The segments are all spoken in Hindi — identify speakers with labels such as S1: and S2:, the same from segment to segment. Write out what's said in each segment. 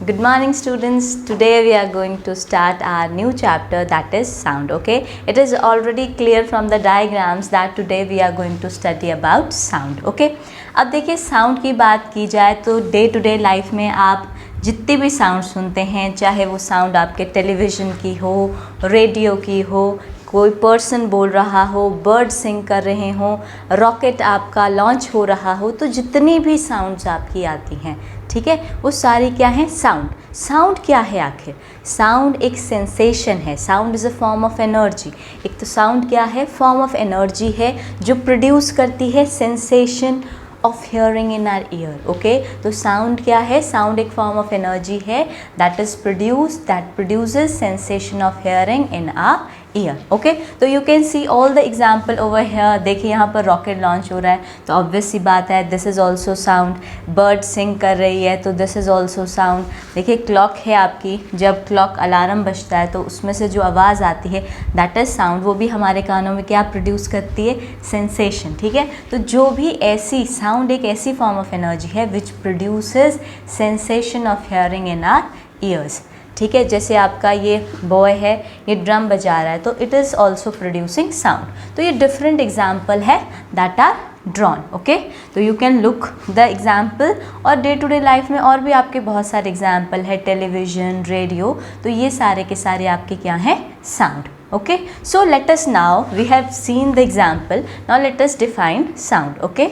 S1: Good morning students. Today we are going to start our new chapter, that is sound. Okay, it is already clear from the diagrams that today we are going to study about sound. Okay, अब देखिए साउंड की बात की जाए तो डे टू डे लाइफ में आप जितने भी साउंड सुनते हैं, चाहे वो साउंड आपके टेलीविज़न की हो, रेडियो की हो, कोई पर्सन बोल रहा हो, बर्ड सिंग कर रहे हो, रॉकेट आपका लॉन्च हो रहा हो, तो जितनी भी साउंड्स आपकी आती हैं, ठीक है, वो सारी क्या है? साउंड। साउंड क्या है आखिर? साउंड एक सेंसेशन है। Sound is a form of energy. एक तो साउंड क्या है? फॉर्म ऑफ एनर्जी है जो प्रोड्यूस करती है sensation of hearing in our ear. Okay, तो साउंड क्या है? साउंड एक फॉर्म ऑफ एनर्जी है that produces sensation of hearing in our ear. Okay, तो you can see all the example over here. देखिए यहाँ पर रॉकेट लॉन्च हो रहा है तो ऑब्वियस सी बात है this is also sound. Bird sing कर रही है तो दिस इज़ ऑल्सो साउंड। देखिए क्लॉक है आपकी, जब क्लॉक अलार्म बजता है तो उसमें से जो आवाज़ आती है दैट इज़ साउंड। वो भी हमारे कानों में क्या प्रोड्यूस करती है? सेंसेशन। ठीक है, तो जो भी ऐसी साउंड एक ऐसी फॉर्म ऑफ एनर्जी है विच produces sensation of hearing in are years. ठीक है, जैसे आपका ये बॉय है, ये ड्रम बजा रहा है तो it is also producing sound. तो ये डिफरेंट एग्जाम्पल है दैट आर ड्रॉन। ओके, तो you can look the example. और डे टू डे लाइफ में और भी आपके बहुत सारे एग्जाम्पल है, टेलीविज़न, रेडियो, तो ये सारे के सारे आपके क्या हैं? Sound. Okay, so let us now, we have seen the example, now let us define sound. Okay,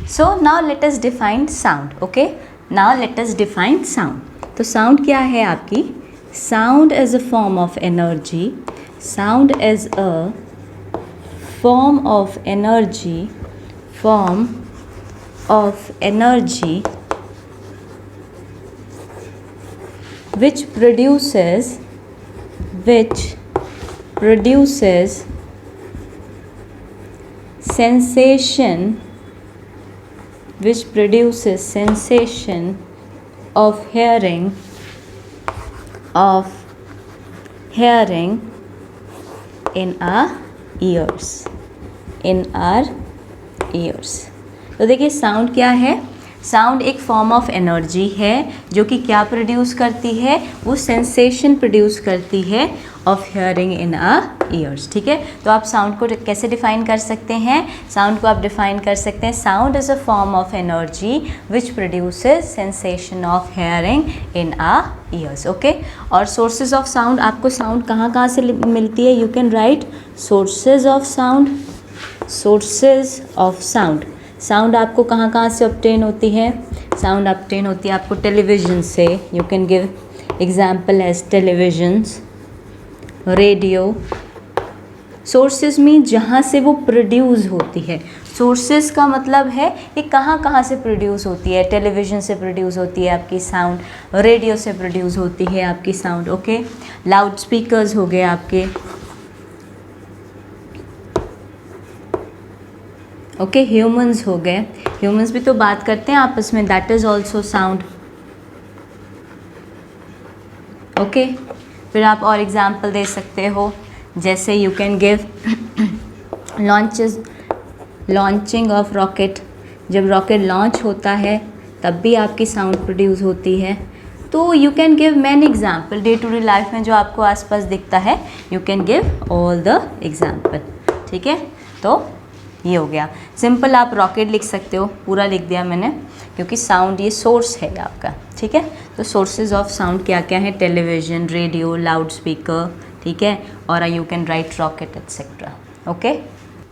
S1: so now let us define sound. Okay, now let us define sound. तो साउंड क्या है आपकी? Sound as a form of energy. Sound as a form of energy, form of energy which produces sensation, which produces sensation of hearing in our ears, तो देखिए साउंड क्या है? साउंड एक फॉर्म ऑफ एनर्जी है जो कि क्या प्रोड्यूस करती है? वो सेंसेशन प्रोड्यूस करती है of hearing in our ears. ठीक है, तो आप साउंड को कैसे डिफाइन कर सकते हैं? साउंड को आप डिफाइन कर सकते हैं, sound is a form of energy which produces sensation of hearing in our ears. Okay, और सोर्सेज ऑफ साउंड, आपको साउंड कहाँ कहाँ से मिलती है? You can write sources of sound. Sources of sound, sound आपको कहाँ कहाँ से ऑब्टेन होती है? साउंड ऑब्टेन होती है आपको टेलीविज़न से। You can give example as televisions, radio. Sources में जहाँ से वो प्रोड्यूस होती है। सोर्सेज का मतलब है कि कहाँ कहाँ से प्रोड्यूस होती है। टेलीविज़न से प्रोड्यूस होती है आपकी साउंड, रेडियो से प्रोड्यूस होती है आपकी साउंड। ओके, लाउड स्पीकर्स हो गए आपके। ओके, ह्यूमंस हो गए, ह्यूमंस भी तो बात करते हैं आपस में, that is also sound. Okay, फिर आप और एग्जाम्पल दे सकते हो, जैसे you can give launching of rocket. जब रॉकेट लॉन्च होता है तब भी आपकी साउंड प्रोड्यूस होती है। तो you can give many example day to day life में जो आपको आसपास दिखता है, you can give all the example. ठीक है, तो ये हो गया सिंपल। आप रॉकेट लिख सकते हो, पूरा लिख दिया मैंने क्योंकि साउंड ये सोर्स है आपका। ठीक है, तो सोर्सेज ऑफ साउंड क्या क्या है? Television, radio, loud speaker. ठीक है, और you can right rocket etcetera. Okay,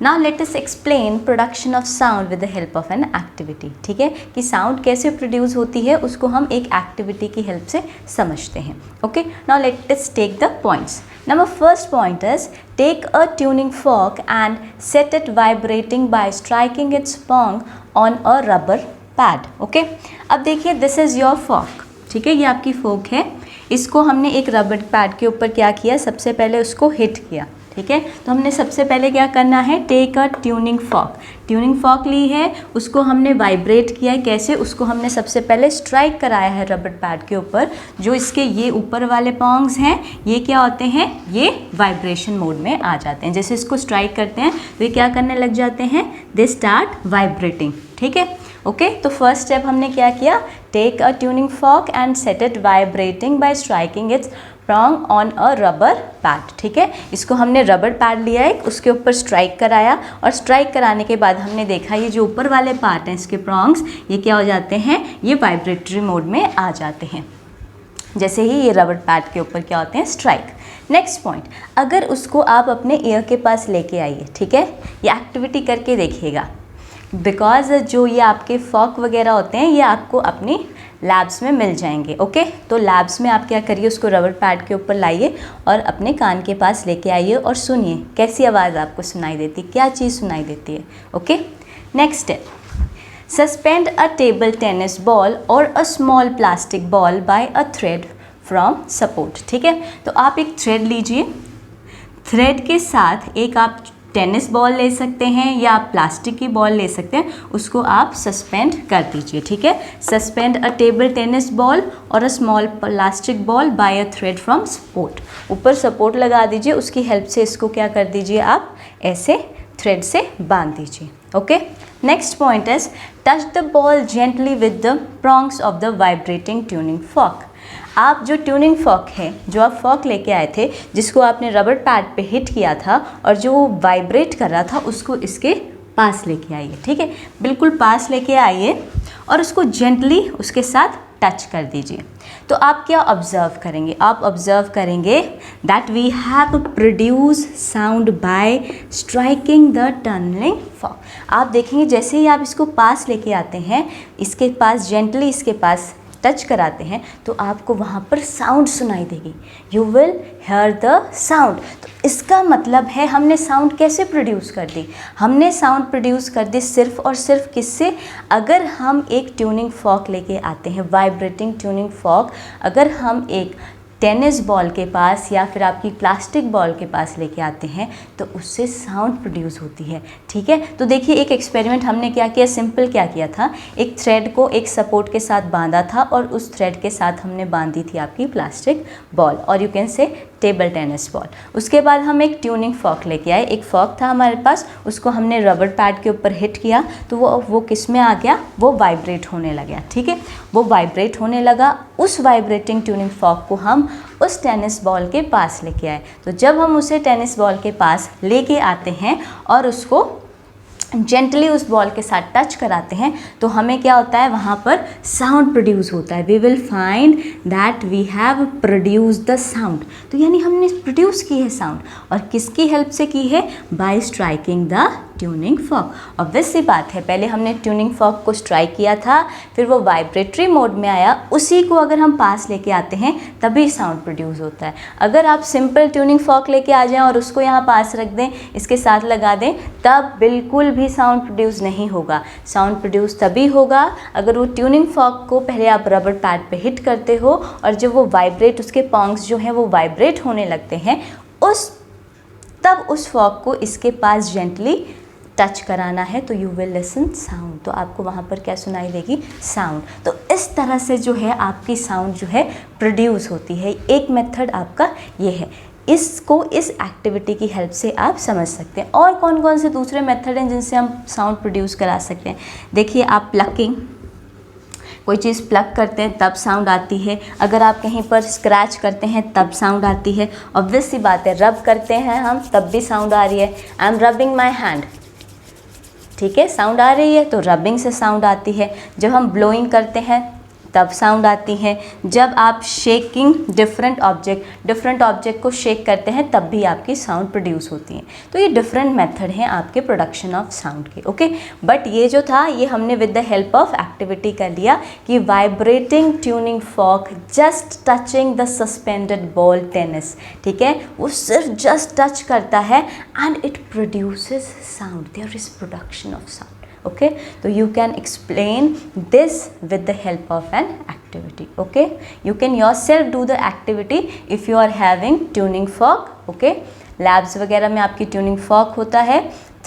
S1: now let us explain production of sound with the help of an activity. ठीक है, कि साउंड कैसे प्रोड्यूस होती है उसको हम एक एक्टिविटी की हेल्प से समझते हैं। Okay, now let us take the points. Number first point is take a tuning fork and set it vibrating by striking its prong on a rubber pad. Okay? अब देखिए this is your fork. ठीक है, ये आपकी फोक है, इसको हमने एक रबर पैड के ऊपर क्या किया? सबसे पहले उसको हिट किया। ठीक है, तो हमने सबसे पहले क्या करना है? Take a tuning fork. Tuning fork ली है, उसको हमने वाइब्रेट किया है। कैसे? उसको हमने सबसे पहले स्ट्राइक कराया है रबर पैड के ऊपर। जो इसके ये ऊपर वाले पॉन्ग्स हैं, ये क्या होते हैं? ये वाइब्रेशन मोड में आ जाते हैं। जैसे इसको स्ट्राइक करते हैं तो ये क्या करने लग जाते हैं? They start vibrating. ठीक है, ओके तो फर्स्ट स्टेप हमने क्या किया, take a tuning fork and set it vibrating by striking its prong on a rubber pad. ठीक है, इसको हमने रबर पैड लिया एक, उसके ऊपर स्ट्राइक कराया और स्ट्राइक कराने के बाद हमने देखा ये जो ऊपर वाले पार्ट हैं इसके प्रॉन्ग्स, ये क्या हो जाते हैं, ये वाइब्रेटरी मोड में आ जाते हैं जैसे ही ये रबर पैड के ऊपर क्या होते हैं, स्ट्राइक। नेक्स्ट पॉइंट, अगर उसको आप अपने ईयर के पास लेके आइए, ठीक है, ये एक्टिविटी करके देखिएगा, बिकॉज जो ये आपके फॉक वगैरह होते हैं ये आपको अपनी लैब्स में मिल जाएंगे। ओके तो लैब्स में आप क्या करिए, उसको रबर पैड के ऊपर लाइए और अपने कान के पास लेके आइए और सुनिए कैसी आवाज़ आपको सुनाई देती, क्या चीज़ सुनाई देती है। Okay next step, suspend a table tennis ball और a small plastic ball by a thread from support. ठीक है, तो आप एक थ्रेड लीजिए, थ्रेड के साथ एक आप टेनिस बॉल ले सकते हैं या आप प्लास्टिक की बॉल ले सकते हैं, उसको आप सस्पेंड कर दीजिए। ठीक है, suspend a table tennis ball और a small plastic ball by a thread from support. ऊपर सपोर्ट लगा दीजिए, उसकी हेल्प से इसको क्या कर दीजिए, आप ऐसे थ्रेड से बांध दीजिए। Okay next point is touch the ball gently with the prongs of the vibrating tuning fork. आप जो ट्यूनिंग फॉर्क है, जो आप फॉर्क लेके आए थे, जिसको आपने रबर पैड पे हिट किया था और जो वाइब्रेट कर रहा था, उसको इसके पास लेके आइए। ठीक है, बिल्कुल पास लेके आइए और उसको जेंटली उसके साथ टच कर दीजिए। तो आप क्या ऑब्जर्व करेंगे, आप ऑब्जर्व करेंगे that we have produce sound by striking the tuning fork. आप देखेंगे जैसे ही आप इसको पास लेके आते हैं, इसके पास जेंटली इसके पास टच कराते हैं, तो आपको वहाँ पर साउंड सुनाई देगी, you will here the sound. तो इसका मतलब है हमने साउंड कैसे प्रोड्यूस कर दी, हमने साउंड प्रोड्यूस कर दी सिर्फ और सिर्फ किससे, अगर हम एक ट्यूनिंग फॉर्क लेके आते हैं, वाइब्रेटिंग ट्यूनिंग फॉर्क, अगर हम एक टेनिस बॉल के पास या फिर आपकी प्लास्टिक बॉल के पास लेके आते हैं, तो उससे साउंड प्रोड्यूस होती है। ठीक है, तो देखिए एक एक्सपेरिमेंट हमने क्या किया, सिंपल क्या किया था, एक थ्रेड को एक सपोर्ट के साथ बांधा था और उस थ्रेड के साथ हमने बांधी थी आपकी प्लास्टिक बॉल और you can say table tennis ball. उसके बाद हम एक ट्यूनिंग फॉर्क लेके आए, एक फॉर्क था हमारे पास, उसको हमने रबर पैड के ऊपर हिट किया तो वो किस में आ गया, वो वाइब्रेट होने लगा। ठीक है, वो वाइब्रेट होने लगा, उस वाइब्रेटिंग ट्यूनिंग फॉर्क को हम उस टेनिस बॉल के पास लेके आए। तो जब हम उसे टेनिस बॉल के पास लेके आते हैं और उसको जेंटली उस बॉल के साथ टच कराते हैं, तो हमें क्या होता है, वहाँ पर साउंड प्रोड्यूस होता है। We will find that we have produce the sound. तो यानी हमने प्रोड्यूस की है साउंड, और किसकी हेल्प से की है, by striking the tuning fork. Obvious सी बात है, पहले हमने ट्यूनिंग फॉर्क को स्ट्राइक किया था, फिर वो वाइब्रेटरी मोड में आया, उसी को अगर हम पास लेके आते हैं तभी साउंड प्रोड्यूस होता है। अगर आप सिंपल ट्यूनिंग फॉर्क लेके आ जाएं और उसको यहाँ पास रख दें, इसके साथ लगा दें, तब बिल्कुल भी साउंड प्रोड्यूस नहीं होगा। साउंड प्रोड्यूस तभी होगा अगर वो ट्यूनिंग फॉर्क को पहले आप रबर पैड पे हिट करते हो और जब वो वाइब्रेट, उसके पॉन्ग्स जो हैं वो वाइब्रेट होने लगते हैं, तब उस फॉर्क को इसके पास जेंटली टच कराना है, तो यू विल लिसन साउंड। तो आपको वहाँ पर क्या सुनाई देगी, साउंड। तो इस तरह से जो है आपकी साउंड जो है प्रोड्यूस होती है। एक मेथड आपका ये है, इसको इस एक्टिविटी की हेल्प से आप समझ सकते हैं। और कौन कौन से दूसरे मेथड हैं जिनसे हम साउंड प्रोड्यूस करा सकते हैं। देखिए, आप प्लकिंग, कोई चीज़ प्लग करते हैं तब साउंड आती है, अगर आप कहीं पर स्क्रैच करते हैं तब साउंड आती है। ऑब्वियस सी बात है, रब करते हैं हम तब भी साउंड आ रही है। I am rubbing my hand, ठीक है, साउंड आ रही है, तो रबिंग से साउंड आती है। जब हम ब्लोइंग करते हैं तब साउंड आती है। जब आप शेकिंग डिफरेंट ऑब्जेक्ट को शेक करते हैं तब भी आपकी साउंड प्रोड्यूस होती है। तो ये डिफरेंट मेथड हैं आपके प्रोडक्शन ऑफ साउंड के। ओके, बट ये जो था ये हमने with the help of activity कर लिया कि vibrating tuning fork just touching the suspended ball tennis, ठीक है, वो सिर्फ जस्ट टच करता है and it produces sound, there is production of sound. Okay, so you can explain this with the help of an activity. Okay, you can yourself do the activity if you are having tuning fork. Okay, labs वगैरह में आपकी tuning fork होता है,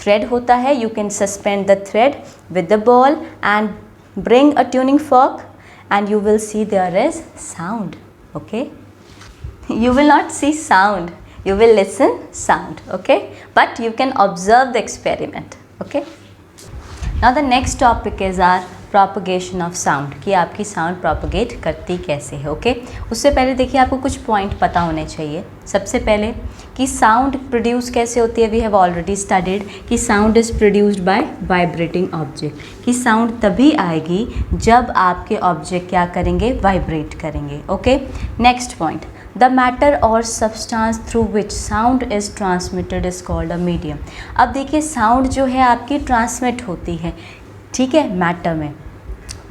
S1: thread होता है, you can suspend the thread with the ball and bring a tuning fork and you will see there is sound. Okay, you will not see sound, you will listen sound. Okay, but you can observe the experiment. Okay. Now the next topic is our propagation of sound, कि आपकी साउंड प्रोपगेट करती कैसे है। ओके, उससे पहले देखिए आपको कुछ पॉइंट पता होने चाहिए। सबसे पहले कि साउंड प्रोड्यूस कैसे होती है, वी हैव ऑलरेडी स्टडीड कि sound is produced by vibrating object, कि साउंड तभी आएगी जब आपके ऑब्जेक्ट क्या करेंगे, वाइब्रेट करेंगे। Okay, next point, the matter और substance through which sound is transmitted is called a medium. अब देखिए साउंड जो है आपकी ट्रांसमिट होती है, ठीक है, मैटर में,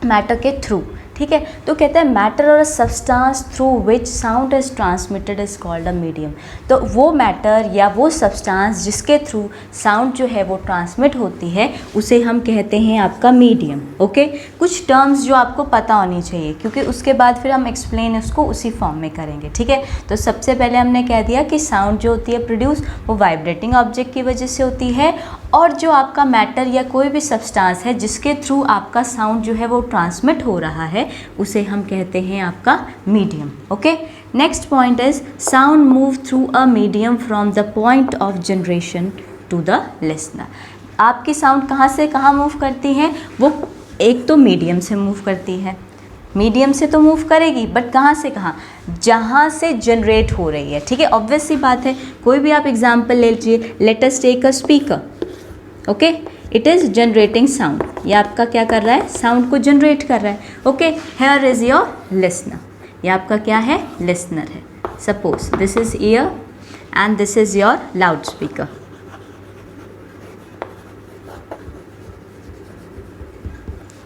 S1: मैटर के थ्रू, ठीक है। तो कहते हैं मैटर और substance through which sound is transmitted is called a medium. तो वो मैटर या वो सब्सटेंस जिसके थ्रू साउंड जो है वो ट्रांसमिट होती है उसे हम कहते हैं आपका मीडियम। ओके, कुछ टर्म्स जो आपको पता होनी चाहिए, क्योंकि उसके बाद फिर हम एक्सप्लेन उसको उसी फॉर्म में करेंगे, ठीक है। तो सबसे पहले हमने कह दिया कि साउंड जो होती है प्रोड्यूस वो वाइब्रेटिंग ऑब्जेक्ट की वजह से होती है, और जो आपका मैटर या कोई भी सब्सटेंस है जिसके थ्रू आपका साउंड जो है वो ट्रांसमिट हो रहा है उसे हम कहते हैं आपका medium. Okay, next point is sound move through a medium from the point of generation to the listener. आपकी साउंड कहाँ से कहाँ मूव करती है, वो एक तो मीडियम से मूव करती है, मीडियम से तो मूव करेगी, बट कहाँ से कहाँ, जहाँ से जनरेट हो रही है, ठीक है। ऑब्वियस सी बात है, कोई भी आप एग्जाम्पल ले लीजिए, let us take a speaker. Okay, it is generating sound, ये आपका क्या कर रहा है, साउंड को जनरेट कर रहा है। Okay, here is your listener, ये आपका क्या है, लिसनर है। Suppose this is year and this is your loud speaker.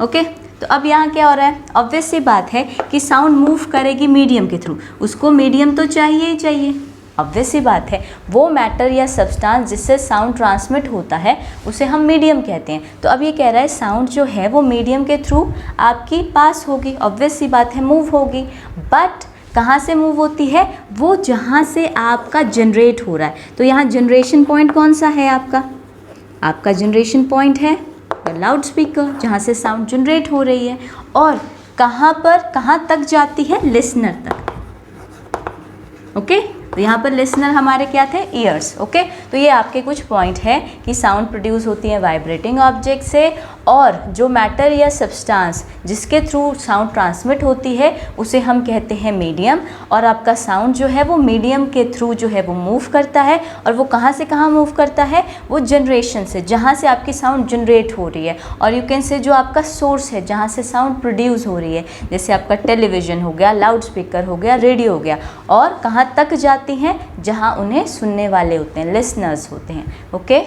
S1: Okay, तो अब यहाँ क्या हो रहा है, ऑब्वियस सी बात है कि साउंड मूव करेगी मीडियम के थ्रू, उसको मीडियम तो चाहिए ही चाहिए, ऑब्वियस सी बात है। वो मैटर या सब्सटेंस जिससे साउंड ट्रांसमिट होता है उसे हम मीडियम कहते हैं। तो अब ये कह रहा है साउंड जो है वो मीडियम के थ्रू आपकी पास होगी, ऑब्वियस सी बात है, मूव होगी, बट कहाँ से मूव होती है, वो जहाँ से आपका जनरेट हो रहा है। तो यहाँ जनरेशन पॉइंट कौन सा है आपका, आपका जनरेशन पॉइंट है लाउड स्पीकर, जहाँ से साउंड जनरेट हो रही है, और कहाँ पर कहाँ तक जाती है, लिसनर तक। ओके, तो यहाँ पर लिसनर हमारे क्या थे, ईयर्स। ओके, तो ये आपके कुछ पॉइंट है कि साउंड प्रोड्यूस होती है वाइब्रेटिंग ऑब्जेक्ट से, और जो मैटर या सब्सटेंस जिसके थ्रू साउंड ट्रांसमिट होती है उसे हम कहते हैं मीडियम, और आपका साउंड जो है वो मीडियम के थ्रू जो है वो मूव करता है, और वो कहाँ से कहाँ मूव करता है, वो जनरेशन से, जहाँ से आपकी साउंड जनरेट हो रही है, और यू कैन से जो आपका सोर्स है जहाँ से साउंड प्रोड्यूस हो रही है, जैसे आपका टेलीविज़न हो गया, लाउड स्पीकर हो गया, रेडियो हो गया, और कहाँ तक जाती हैं, जहाँ उन्हें सुनने वाले होते हैं, लिसनर्स होते हैं। Okay,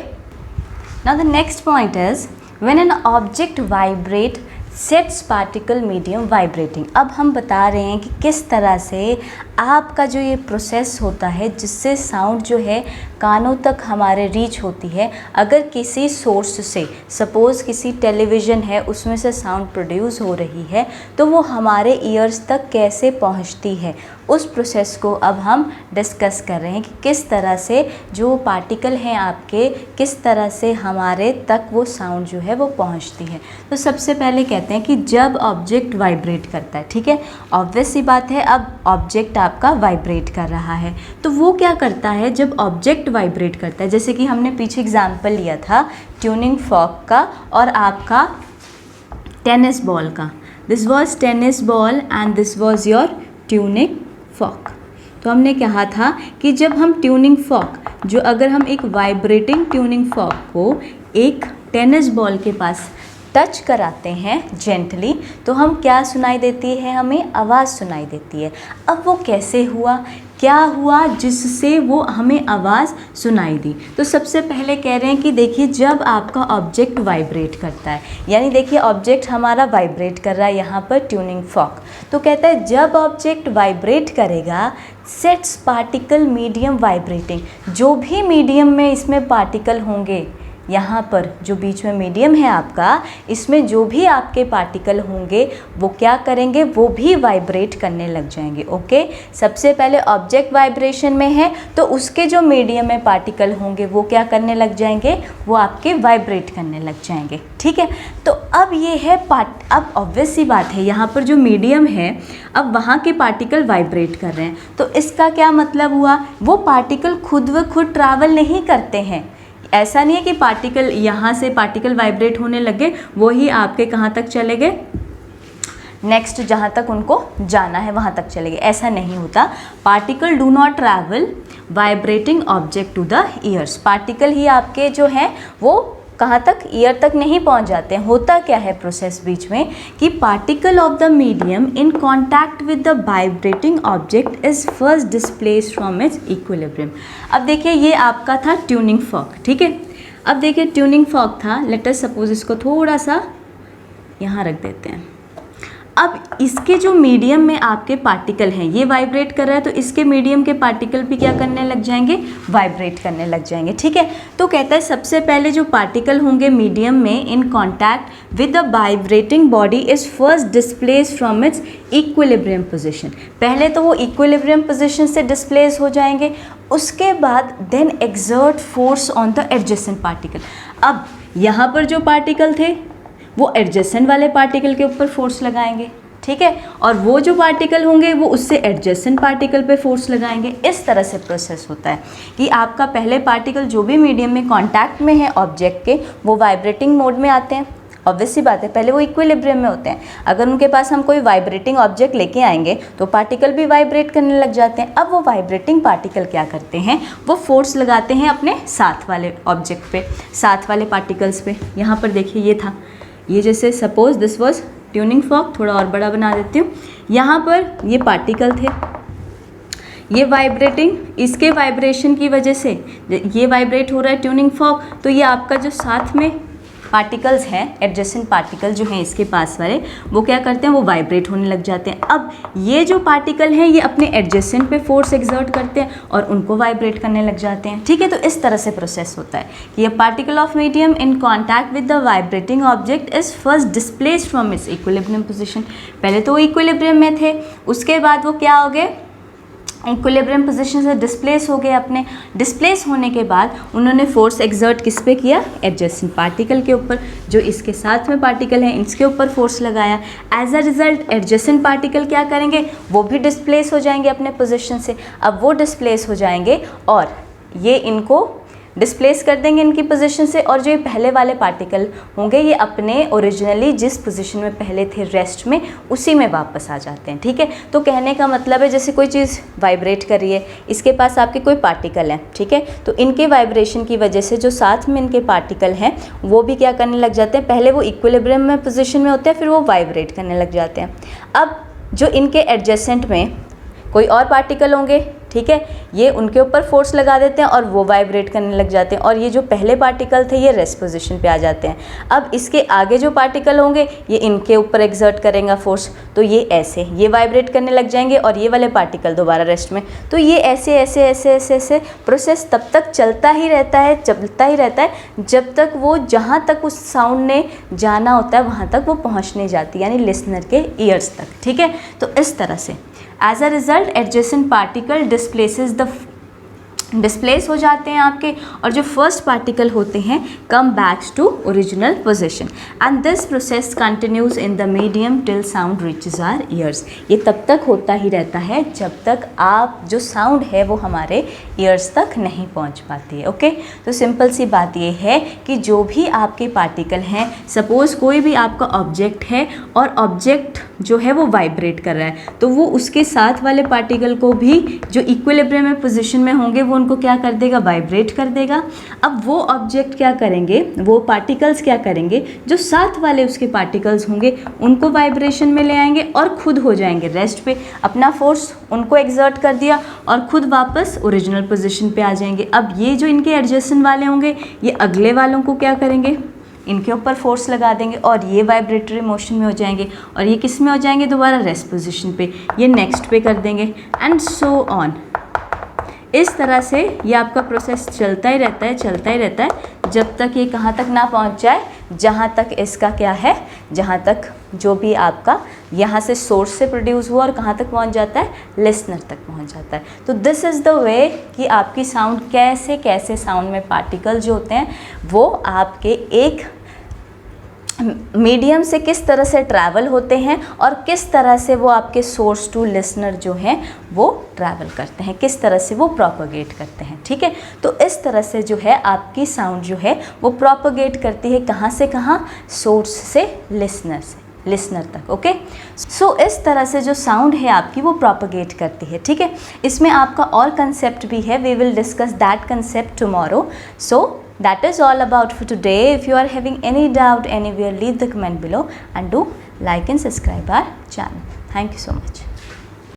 S1: now the next point is when an object vibrate sets particle medium vibrating। अब हम बता रहे हैं कि किस तरह से आपका जो ये प्रोसेस होता है जिससे साउंड जो है कानों तक हमारे रीच होती है। अगर किसी सोर्स से, सपोज़ किसी टेलीविज़न है उसमें से साउंड प्रोड्यूस हो रही है, तो वो हमारे ईयर्स तक कैसे पहुंचती है, उस प्रोसेस को अब हम डिस्कस कर रहे हैं कि किस तरह से जो पार्टिकल हैं आपके, किस तरह से हमारे तक वो साउंड जो है वो पहुंचती है। तो सबसे पहले कहते हैं कि जब ऑब्जेक्ट वाइब्रेट करता है, ठीक है, ऑब्वियस सी बात है, अब ऑब्जेक्ट आपका वाइब्रेट कर रहा है, तो वो क्या करता है, जब ऑब्जेक्ट वाइब्रेट करता है, जैसे कि हमने पीछे एग्जाम्पल लिया था ट्यूनिंग फॉर्क का और आपका टेनिस बॉल का, this was tennis ball and this was your tuning fork. तो हमने कहा था कि जब हम ट्यूनिंग फॉर्क, जो अगर हम एक वाइब्रेटिंग ट्यूनिंग फॉर्क को एक टेनिस बॉल के पास टच कराते हैं जेंटली, तो हम क्या सुनाई देती है, हमें आवाज़ सुनाई देती है। अब वो कैसे हुआ, क्या हुआ जिससे वो हमें आवाज़ सुनाई दी। तो सबसे पहले कह रहे हैं कि देखिए जब आपका ऑब्जेक्ट वाइब्रेट करता है, यानी देखिए ऑब्जेक्ट हमारा वाइब्रेट कर रहा है यहाँ पर ट्यूनिंग फॉर्क, तो कहता है जब ऑब्जेक्ट वाइब्रेट करेगा सेट्स पार्टिकल मीडियम वाइब्रेटिंग, जो भी मीडियम में इसमें पार्टिकल होंगे, यहाँ पर जो बीच में मीडियम है आपका, इसमें जो भी आपके पार्टिकल होंगे वो क्या करेंगे, वो भी वाइब्रेट करने लग जाएंगे। ओके, सबसे पहले ऑब्जेक्ट वाइब्रेशन में है तो उसके जो मीडियम में पार्टिकल होंगे वो क्या करने लग जाएंगे, वो आपके वाइब्रेट करने लग जाएंगे। ठीक है, तो अब ये है अब ऑब्वियस सी बात है, यहाँ पर जो मीडियम है अब वहाँ के पार्टिकल वाइब्रेट कर रहे हैं, तो इसका क्या मतलब हुआ, वो पार्टिकल खुद व खुद ट्रैवल नहीं करते हैं, ऐसा नहीं है कि पार्टिकल यहाँ से पार्टिकल वाइब्रेट होने लगे, वही आपके कहाँ तक चले गए, नेक्स्ट जहाँ तक उनको जाना है वहाँ तक चले गए, ऐसा नहीं होता। Particle do not travel vibrating object to the ears. Particle ही आपके जो हैं वो कहाँ तक, ईयर तक नहीं पहुँच जाते हैं। होता क्या है प्रोसेस बीच में कि particle of the medium in contact with the vibrating object is first displaced from its equilibrium. अब देखिए ये आपका था ट्यूनिंग फॉर्क, ठीक है। अब देखिए ट्यूनिंग फॉर्क था, लेट अस सपोज इसको थोड़ा सा यहाँ रख देते हैं। अब इसके जो मीडियम में आपके पार्टिकल हैं ये वाइब्रेट कर रहा है, तो इसके मीडियम के पार्टिकल भी क्या करने लग जाएंगे, वाइब्रेट करने लग जाएंगे, ठीक है। तो कहता है सबसे पहले जो पार्टिकल होंगे मीडियम में in contact with the vibrating body is first displace from its equilibrium position. पहले तो वो इक्विलिब्रियम पोजीशन से डिस्प्लेस हो जाएंगे, उसके बाद then exert force on the adjacent particle. अब यहाँ पर जो पार्टिकल थे वो एडजेसेंट वाले पार्टिकल के ऊपर फोर्स लगाएंगे, ठीक है, और वो जो पार्टिकल होंगे वो उससे एडजेसेंट पार्टिकल पे फोर्स लगाएंगे। इस तरह से प्रोसेस होता है कि आपका पहले पार्टिकल जो भी मीडियम में कांटेक्ट में है ऑब्जेक्ट के, वो वाइब्रेटिंग मोड में आते हैं। ऑब्वियस सी बात है, पहले वो इक्विलिब्रियम में होते हैं। अगर उनके पास हम कोई वाइब्रेटिंग ऑब्जेक्ट लेके आएंगे तो पार्टिकल भी वाइब्रेट करने लग जाते हैं। अब वो वाइब्रेटिंग पार्टिकल क्या करते हैं, वो फोर्स लगाते हैं अपने साथ वाले ऑब्जेक्ट पे, साथ वाले पार्टिकल्स पे। यहाँ पर देखिए ये था, ये जैसे suppose this was tuning fork, थोड़ा और बड़ा बना देती हूँ। यहाँ पर ये पार्टिकल थे, ये वाइब्रेटिंग, इसके वाइब्रेशन की वजह से ये वाइब्रेट हो रहा है ट्यूनिंग फॉर्क, तो ये आपका जो साथ में पार्टिकल्स हैं, एडजेसेंट पार्टिकल जो हैं इसके पास वाले, वो क्या करते हैं, वो वाइब्रेट होने लग जाते हैं। अब ये जो पार्टिकल हैं ये अपने एडजेसेंट पे फोर्स एक्सर्ट करते हैं और उनको वाइब्रेट करने लग जाते हैं, ठीक है। तो इस तरह से प्रोसेस होता है कि ये particle of medium in contact with the vibrating object is first displaced from its equilibrium position. पहले तो वो इक्विलिब्रियम में थे, उसके बाद वो क्या हो गए, इक्विलिब्रियम पोजीशन से डिस्प्लेस हो गए। अपने डिस्प्लेस होने के बाद उन्होंने फोर्स एक्सर्ट किस पे किया, एडजेसेंट पार्टिकल के ऊपर, जो इसके साथ में पार्टिकल हैं इसके ऊपर फोर्स लगाया। As a result adjacent particle क्या करेंगे, वो भी डिस्प्लेस हो जाएंगे अपने पोजीशन से। अब वो डिस्प्लेस हो जाएंगे और ये इनको डिस्प्लेस कर देंगे इनकी पोजीशन से, और जो ये पहले वाले पार्टिकल होंगे ये अपने ओरिजिनली जिस पोजीशन में पहले थे रेस्ट में, उसी में वापस आ जाते हैं, ठीक है। तो कहने का मतलब है जैसे कोई चीज़ वाइब्रेट कर रही है, इसके पास आपके कोई पार्टिकल हैं, ठीक है, तो इनके वाइब्रेशन की वजह से जो साथ में इनके पार्टिकल हैं वो भी क्या करने लग जाते हैं, पहले वो इक्विलिब्रियम में पोजीशन में होते हैं, फिर वो वाइब्रेट करने लग जाते हैं। अब जो इनके एडजेसेंट में कोई और पार्टिकल होंगे, ठीक है, ये उनके ऊपर फोर्स लगा देते हैं और वो वाइब्रेट करने लग जाते हैं, और ये जो पहले पार्टिकल थे ये रेस्ट पोजीशन पे आ जाते हैं। अब इसके आगे जो पार्टिकल होंगे ये इनके ऊपर एक्सर्ट करेंगे फोर्स, तो ये ऐसे ये वाइब्रेट करने लग जाएंगे और ये वाले पार्टिकल दोबारा रेस्ट में। तो ये ऐसे ऐसे ऐसे ऐसे ऐसे प्रोसेस तब तक चलता ही रहता है, चलता ही रहता है जब तक वो जहाँ तक उस साउंड ने जाना होता है वहाँ तक वो पहुँच नहीं जाती, यानी लिसनर के ईयर्स तक, ठीक है। तो इस तरह से as a result adjacent particle displace हो जाते हैं आपके, और जो फर्स्ट पार्टिकल होते हैं come backs to original position, and this process continues in the medium till sound reaches our ears. ये तब तक होता ही रहता है जब तक आप जो साउंड है वो हमारे ईयर्स तक नहीं पहुंच पाती है, ओके। तो सिंपल सी बात ये है कि जो भी आपके पार्टिकल हैं, सपोज़ कोई भी आपका ऑब्जेक्ट है और ऑब्जेक्ट जो है वो वाइब्रेट कर रहा है, तो वो उसके साथ वाले पार्टिकल को भी जो इक्विलिब्रियम में पोजीशन में होंगे वो उनको क्या कर देगा, वाइब्रेट कर देगा। अब वो ऑब्जेक्ट क्या करेंगे, वो पार्टिकल्स क्या करेंगे, जो साथ वाले उसके पार्टिकल्स होंगे उनको वाइब्रेशन में ले आएंगे और खुद हो जाएंगे रेस्ट पे, अपना फोर्स उनको एक्सर्ट कर दिया और खुद वापस ओरिजिनल पोजीशन पे आ जाएंगे। अब ये जो इनके एडजेसेंट वाले होंगे ये अगले वालों को क्या करेंगे, इनके ऊपर फोर्स लगा देंगे और ये वाइब्रेटरी मोशन में हो जाएंगे, और ये किस में हो जाएंगे, दोबारा रेस्ट पोजीशन पे, ये नेक्स्ट पे कर देंगे, एंड सो ऑन। इस तरह से ये आपका प्रोसेस चलता ही रहता है, चलता ही रहता है जब तक ये कहाँ तक ना पहुँच जाए, जहाँ तक इसका क्या है, जहाँ तक जो भी आपका यहाँ से सोर्स से प्रोड्यूस हुआ और कहाँ तक पहुँच जाता है, लिसनर तक पहुँच जाता है। तो दिस इज़ द वे कि आपकी साउंड कैसे कैसे साउंड में पार्टिकल जो होते हैं वो आपके एक मीडियम से किस तरह से ट्रैवल होते हैं और किस तरह से वो आपके सोर्स टू लिसनर जो हैं वो ट्रैवल करते हैं, किस तरह से वो प्रोपोगेट करते हैं, ठीक है। तो इस तरह से जो है आपकी साउंड जो है वो प्रोपोगेट करती है कहाँ से कहाँ, सोर्स से लिसनर तक, ओके। सो इस तरह से जो साउंड है आपकी वो प्रोपोगेट करती है, ठीक है। इसमें आपका और कंसेप्ट भी है, we will discuss that concept tomorrow. So that is all about for today. If you are having any doubt anywhere, leave the comment below and do like and subscribe our channel. Thank you so much.